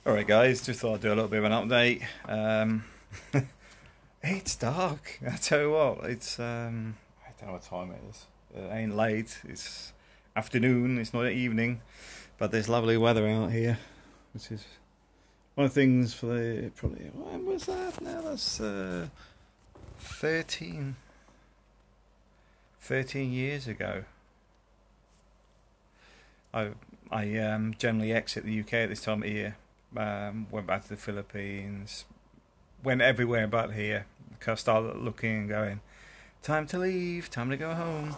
Alright guys, just thought I'd do a little bit of an update. It's dark, I tell you what, I don't know what time it is. It ain't late, it's afternoon, it's not evening, but there's lovely weather out here, which is one of the things for the, probably, when was that now? That's 13 years ago. I, I generally exit the UK at this time of year. Went back to the Philippines, went everywhere but here. I started looking and going, time to leave, time to go home.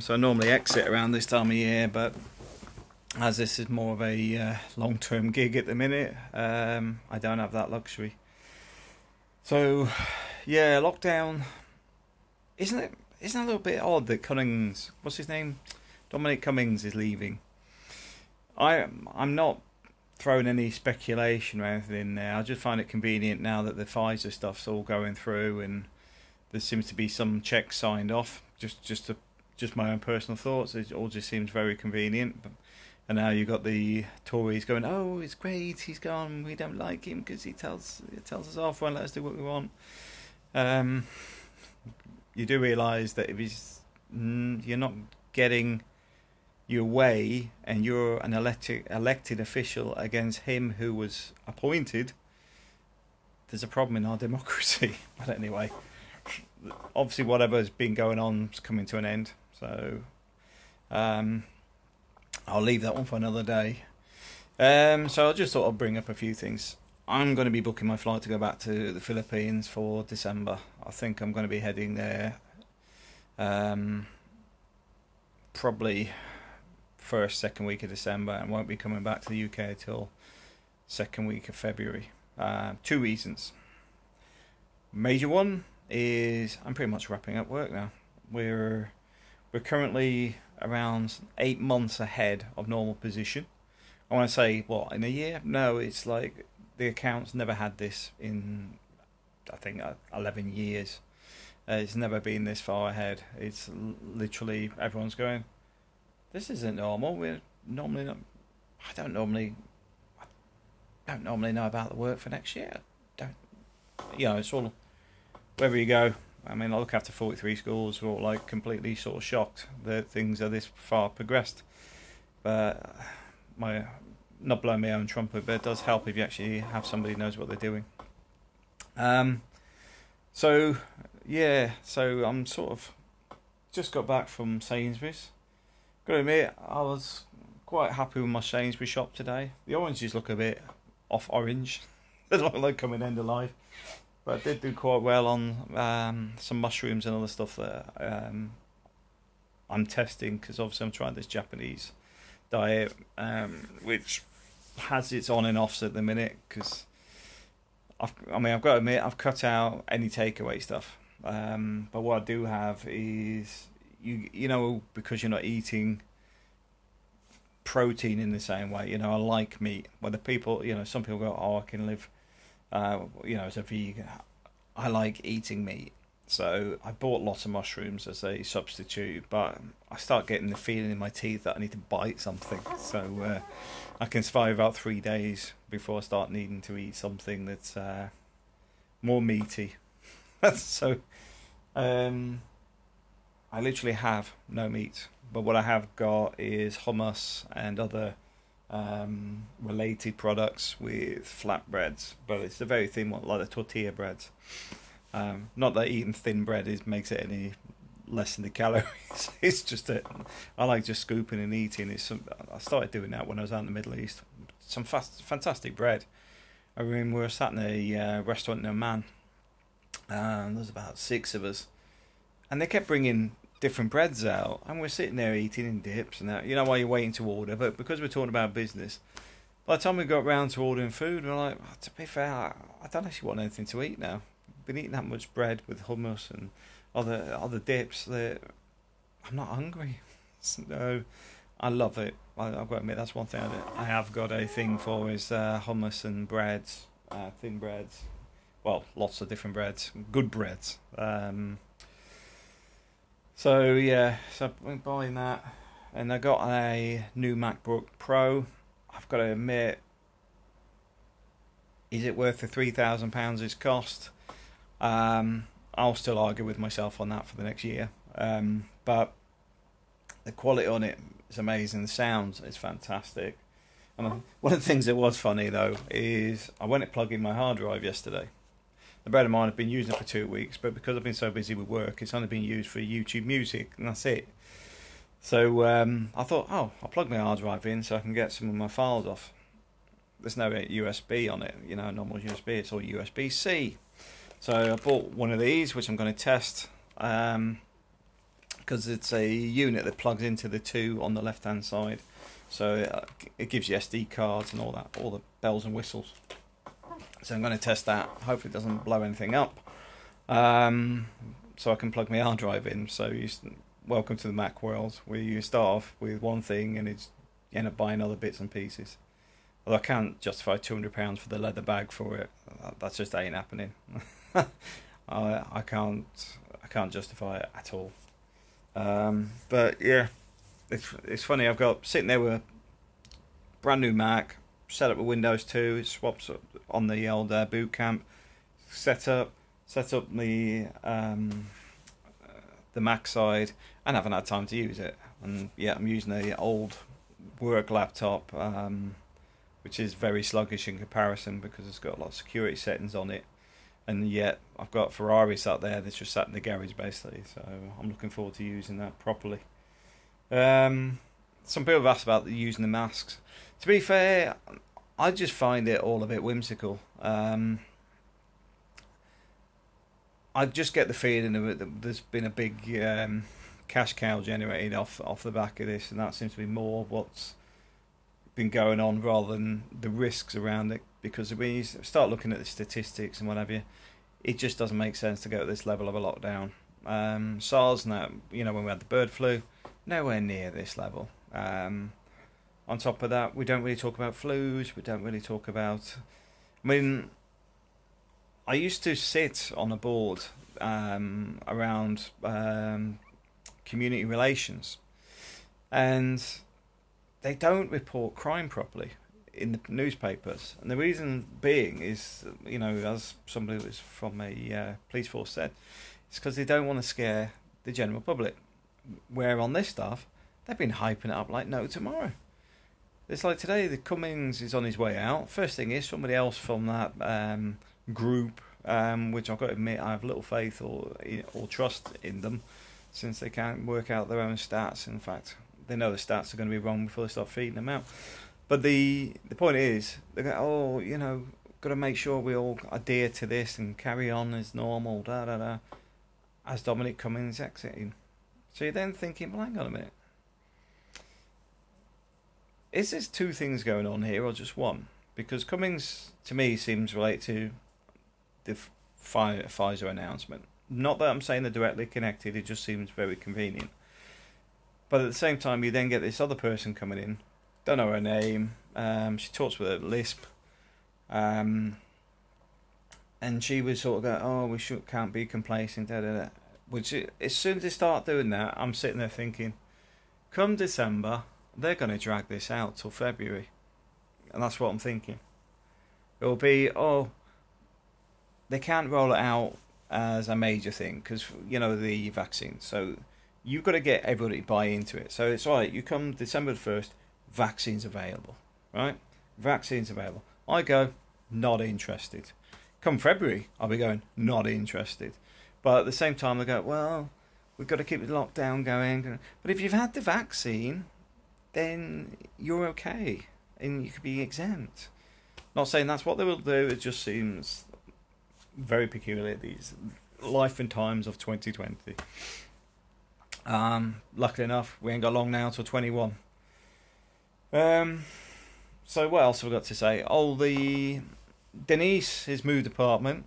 So I normally exit around this time of year, but as this is more of a long-term gig at the minute, I don't have that luxury. So, yeah, lockdown. Isn't it a little bit odd that Cummings, what's his name, Dominic Cummings is leaving? I'm not throwing any speculation or anything in there. I just find it convenient now that the Pfizer stuff's all going through and there seems to be some checks signed off. Just my own personal thoughts. It all just seems very convenient. And now you've got the Tories going, "Oh, it's great. He's gone. We don't like him because he tells us off. Won't let us do what we want." You do realise that if you're not getting your way and you're an elected official against him who was appointed, there's a problem in our democracy. But anyway, obviously whatever's been going on is coming to an end, so I'll leave that one for another day. So I just thought I'd bring up a few things. I'm going to be booking my flight to go back to the Philippines for December. I think I'm going to be heading there probably first, second week of December, and won't be coming back to the UK till second week of February. Two reasons. Major one is I'm pretty much wrapping up work now. We're currently around 8 months ahead of normal position. I want to say, what, in a year? No, it's like the accounts never had this in, I think, 11 years. It's never been this far ahead. It's literally everyone's going, this isn't normal. We're normally not. I don't normally know about the work for next year. Don't. It's all wherever you go. I mean, I look after 43 schools. We're all like completely sort of shocked that things are this far progressed. But not blowing my own trumpet, but it does help if you actually have somebody who knows what they're doing. So I'm sort of just got back from Sainsbury's. Gotta admit, I was quite happy with my Sainsbury's shop today. The oranges look a bit off orange. They look like coming end of life. But I did do quite well on some mushrooms and other stuff that I'm testing, because obviously I'm trying this Japanese diet, which has its on and offs at the minute, because I've got to admit, I've cut out any takeaway stuff. But what I do have is, because you're not eating protein in the same way, I like meat. Whether people, some people go, oh, I can live, as a vegan. I like eating meat. So I bought lots of mushrooms as a substitute, but I start getting the feeling in my teeth that I need to bite something. So I can survive about 3 days before I start needing to eat something that's more meaty. So I literally have no meat, but what I have got is hummus and other related products with flatbreads, but it's a very thin one, like the tortilla breads. Not that eating thin bread makes it any less in the calories. It's just that I like just scooping and eating. I started doing that when I was out in the Middle East. Some fantastic bread. I mean, we were sat in a restaurant in Oman, and there's about 6 of us, and they kept bringing different breads out, and we're sitting there eating in dips and that, while you're waiting to order. But because we're talking about business, by the time we got round to ordering food, we're like, to be fair, I don't actually want anything to eat now. I've been eating that much bread with hummus and other dips that I'm not hungry. So I love it. I've got to admit, that's one thing I have got a thing for, is hummus and breads, thin breads. Well, lots of different breads, good breads. So I've been buying that, and I got a new MacBook Pro. I've got to admit, Is it worth the £3,000 it's cost? I'll still argue with myself on that for the next year. But the quality on it is amazing. The sound is fantastic. And one of the things that was funny though is I went to plug in my hard drive yesterday. The bear in mind I've been using it for 2 weeks, but because I've been so busy with work, it's only been used for YouTube music, and that's it. So I thought, oh, I'll plug my hard drive in so I can get some of my files off. There's no USB on it, you know, normal USB. It's all USB-C. So I bought one of these, which I'm going to test, because it's a unit that plugs into the two on the left-hand side. So it gives you SD cards and all that, all the bells and whistles. So I'm going to test that. Hopefully it doesn't blow anything up. So I can plug my hard drive in. So welcome to the Mac world, where you start off with one thing and you end up buying other bits and pieces. Although I can't justify £200 for the leather bag for it. That just ain't happening. I can't justify it at all. But yeah, it's funny. I've got sitting there with a brand new Mac, set up with Windows 2. It swaps up on the old boot camp. Set up the Mac side, and haven't had time to use it. And yeah, I'm using the old work laptop, which is very sluggish in comparison because it's got a lot of security settings on it. And yet I've got Ferraris out there that's just sat in the garage basically, so I'm looking forward to using that properly. Some people have asked about using the masks. To be fair, I just find it all a bit whimsical. I just get the feeling that there's been a big cash cow generated off the back of this, and that seems to be more what's been going on rather than the risks around it. Because when you start looking at the statistics and what have you, it just doesn't make sense to go at this level of a lockdown. SARS, now, you know, when we had the bird flu, nowhere near this level. On top of that, we don't really talk about flus. We don't really talk about. I mean, I used to sit on a board around community relations, and they don't report crime properly in the newspapers. And the reason being is, you know, as somebody who was from a police force said, it's because they don't want to scare the general public. Where on this stuff, they've been hyping it up like no tomorrow. It's like today, the Cummings is on his way out. First thing is, somebody else from that group, which I've got to admit I have little faith or trust in them, since they can't work out their own stats. In fact, they know the stats are going to be wrong before they start feeding them out. But the point is, they go, oh, you know, got to make sure we all adhere to this and carry on as normal, as Dominic Cummings exiting. So you're then thinking, well, hang on a minute. Is there two things going on here or just one? Because Cummings, to me, seems related to the Pfizer announcement. Not that I'm saying they're directly connected, it just seems very convenient. But at the same time, you then get this other person coming in. Don't know her name. She talks with a lisp. And she was sort of going, oh, we can't be complacent, Which, as soon as they start doing that, I'm sitting there thinking, come December, they're going to drag this out till February. And that's what I'm thinking. It'll be, oh, they can't roll it out as a major thing because, you know, the vaccine. So you've got to get everybody to buy into it. So it's all right, you come December the 1st, vaccines available, right? Vaccines available. I go, not interested. Come February, I'll be going, not interested. But at the same time, I go, well, we've got to keep the lockdown going. But if you've had the vaccine, then you're okay and you could be exempt. Not saying that's what they will do, it just seems very peculiar, these life and times of 2020. Luckily enough, we ain't got long now till 21. So what else have I got to say? Oh, Denise has moved apartment.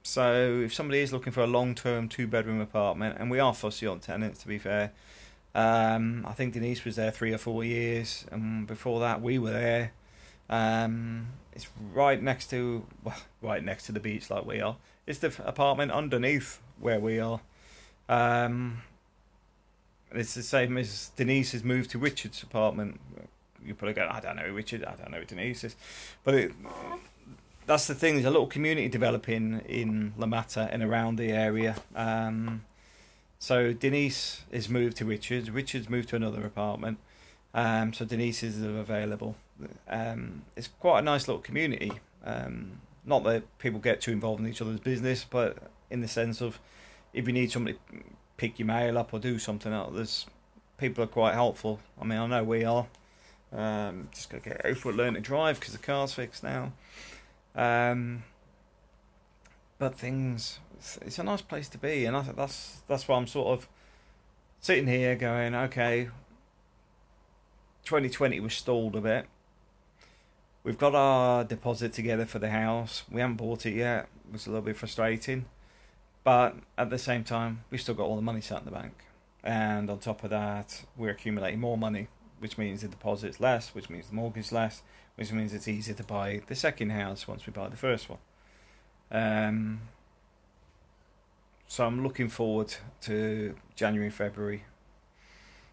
So if somebody is looking for a long-term 2-bedroom apartment, and we are fussy on tenants, to be fair. I think Denise was there 3 or 4 years, and before that we were there. It's right next to the beach, like we are. It's the apartment underneath where we are. It's the same as Denise has moved to Richard's apartment. You probably go, I don't know Richard, I don't know who Denise is, but that's the thing. There's a little community developing in La Mata and around the area. So Denise is moved to Richard's. Richard's moved to another apartment. So Denise is available. It's quite a nice little community. Not that people get too involved in each other's business, but in the sense of if you need somebody to pick your mail up or do something else, people are quite helpful. I mean, I know we are. Just got to get over learn to drive because the car's fixed now. But it's a nice place to be, and that's why I'm sort of sitting here going, okay, 2020 was stalled a bit. We've got our deposit together for the house. We haven't bought it yet. It was a little bit frustrating, but at the same time, we've still got all the money sat in the bank, and on top of that, we're accumulating more money, which means the deposit's less, which means the mortgage less, which means it's easier to buy the second house once we buy the first one. So I'm looking forward to January, February.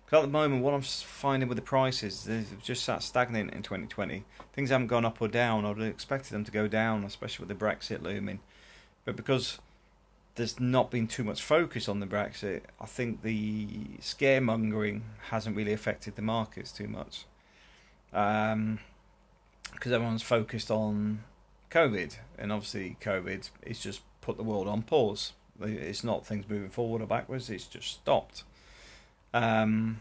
Because at the moment, what I'm finding with the prices, they've just sat stagnant in 2020. Things haven't gone up or down. I would have expected them to go down, especially with the Brexit looming. But because there's not been too much focus on the Brexit, I think the scaremongering hasn't really affected the markets too much. Because everyone's focused on COVID, and obviously COVID is just put the world on pause. It's not things moving forward or backwards, it's just stopped. The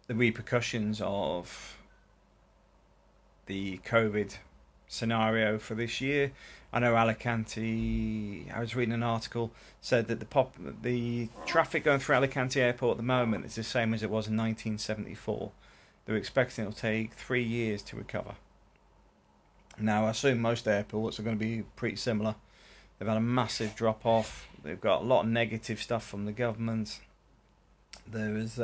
repercussions of the COVID scenario for this year, I know Alicante, I was reading an article, said that the traffic going through Alicante airport at the moment is the same as it was in 1974. They're expecting it'll take 3 years to recover. Now, I assume most airports are going to be pretty similar. They've had a massive drop-off. They've got a lot of negative stuff from the government. There is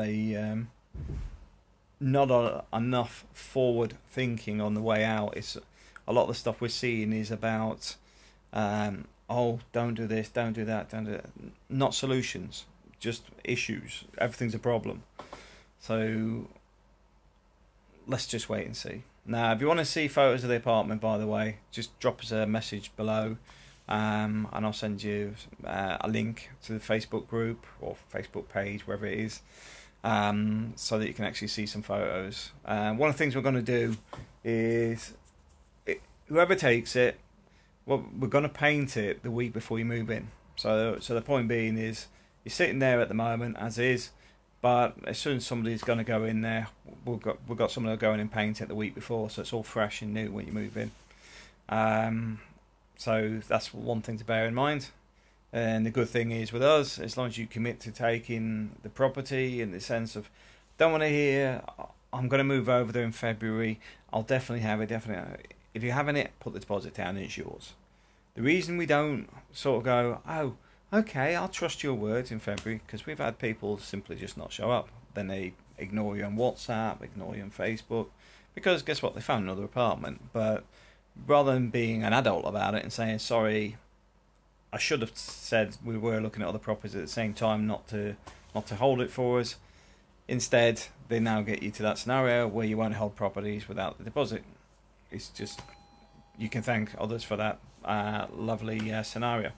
not enough forward thinking on the way out. It's a lot of the stuff we're seeing is about, don't do this, don't do that, don't do that. Not solutions, just issues. Everything's a problem. So let's just wait and see. Now, if you want to see photos of the apartment, by the way, just drop us a message below, and I'll send you a link to the Facebook group or Facebook page, wherever it is, so that you can actually see some photos. One of the things we're going to do is, whoever takes it, well, we're going to paint it the week before you move in. So the point being is, you're sitting there at the moment as is, but as soon as somebody's going to go in there, we've got someone to go in and paint it the week before, so it's all fresh and new when you move in. So that's one thing to bear in mind. And the good thing is with us, as long as you commit to taking the property in the sense of, don't want to hear, I'm going to move over there in February, I'll definitely have it, definitely. If you're having it, put the deposit down and it's yours. The reason we don't sort of go, oh, okay, I'll trust your words in February, because we've had people simply just not show up. Then they ignore you on WhatsApp, ignore you on Facebook, because guess what, they found another apartment. But rather than being an adult about it and saying, sorry, I should have said we were looking at other properties at the same time, not to hold it for us. Instead, they now get you to that scenario where you won't hold properties without the deposit. It's just, you can thank others for that lovely scenario.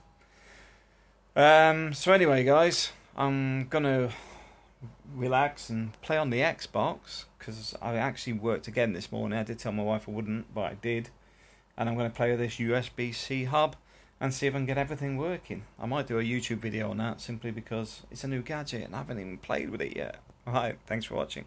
So anyway, guys, I'm going to relax and play on the Xbox, because I actually worked again this morning. I did tell my wife I wouldn't, but I did. And I'm going to play with this USB-C hub and see if I can get everything working. I might do a YouTube video on that, simply because it's a new gadget and I haven't even played with it yet. Alright, thanks for watching.